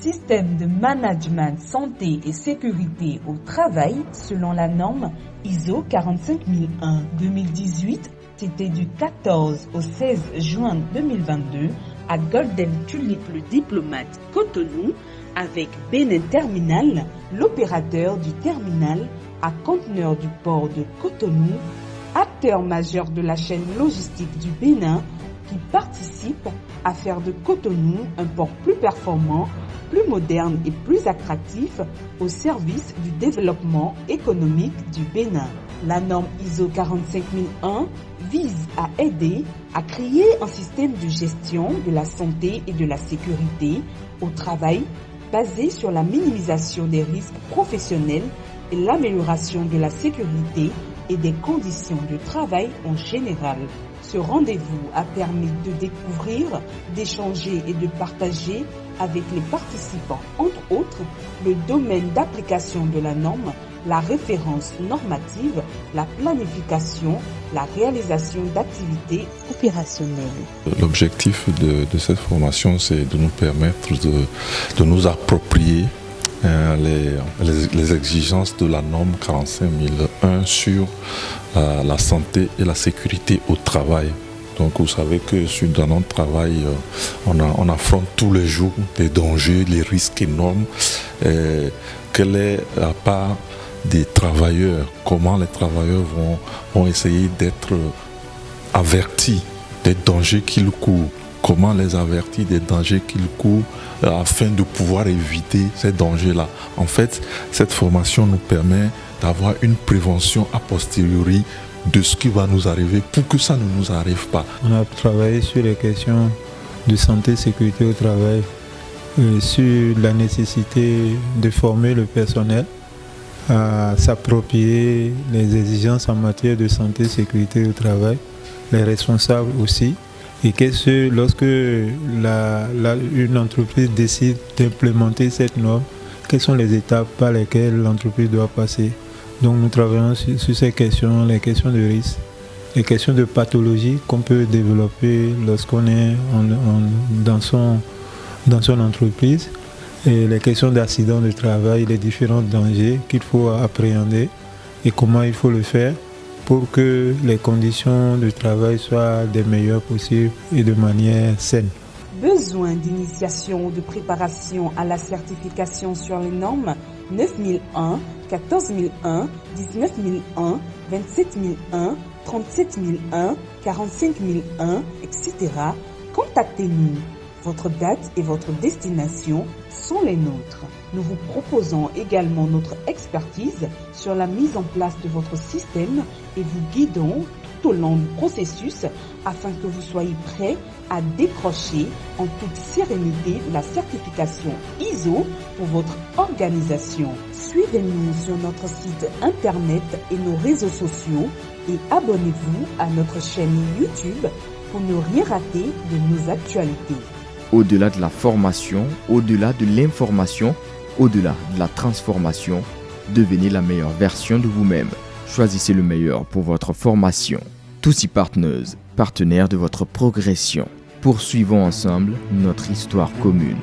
Système de management santé et sécurité au travail selon la norme ISO 45001 2018. C'était du 14 au 16 juin 2022 à Golden Tulip le diplomate Cotonou avec Benin Terminal, l'opérateur du terminal à conteneurs du port de Cotonou, acteur majeur de la chaîne logistique du Bénin qui participe à faire de Cotonou un port plus performant, plus moderne et plus attractif au service du développement économique du Bénin. La norme ISO 45001 vise à aider à créer un système de gestion de la santé et de la sécurité au travail basé sur la minimisation des risques professionnels et l'amélioration de la sécurité et des conditions de travail en général. Ce rendez-vous a permis de découvrir, d'échanger et de partager avec les participants, entre autres, le domaine d'application de la norme, la référence normative, la planification, la réalisation d'activités opérationnelles. L'objectif de cette formation, c'est de nous permettre de nous approprier les exigences de la norme 45001 sur la santé et la sécurité au travail. Donc vous savez que dans notre travail, on affronte tous les jours des dangers, les risques énormes. Quelle est la part des travailleurs? Comment les travailleurs vont essayer d'être avertis des dangers qu'ils courent? Comment les avertir des dangers qu'ils courent afin de pouvoir éviter ces dangers-là? En fait, cette formation nous permet d'avoir une prévention a posteriori de ce qui va nous arriver pour que ça ne nous arrive pas. On a travaillé sur les questions de santé et sécurité au travail, sur la nécessité de former le personnel à s'approprier les exigences en matière de santé et sécurité au travail, les responsables aussi, et que lorsque une entreprise décide d'implémenter cette norme, quelles sont les étapes par lesquelles l'entreprise doit passer. Donc nous travaillons sur ces questions, les questions de risque, les questions de pathologie qu'on peut développer lorsqu'on est dans son entreprise, et les questions d'accidents de travail, les différents dangers qu'il faut appréhender et comment il faut le faire pour que les conditions de travail soient des meilleures possibles et de manière saine. Besoin d'initiation ou de préparation à la certification sur les normes 9001, 14001, 19001, 27001, 37001, 45001, etc. Contactez-nous. Votre date et votre destination sont les nôtres. Nous vous proposons également notre expertise sur la mise en place de votre système et vous guidons tout au long du processus afin que vous soyez prêts à décrocher en toute sérénité la certification ISO pour votre organisation. Suivez-nous sur notre site internet et nos réseaux sociaux et abonnez-vous à notre chaîne YouTube pour ne rien rater de nos actualités. Au-delà de la formation, au-delà de l'information, au-delà de la transformation, devenez la meilleure version de vous-même. Choisissez le meilleur pour votre formation. Tousi Partners, partenaire de votre progression. Poursuivons ensemble notre histoire commune.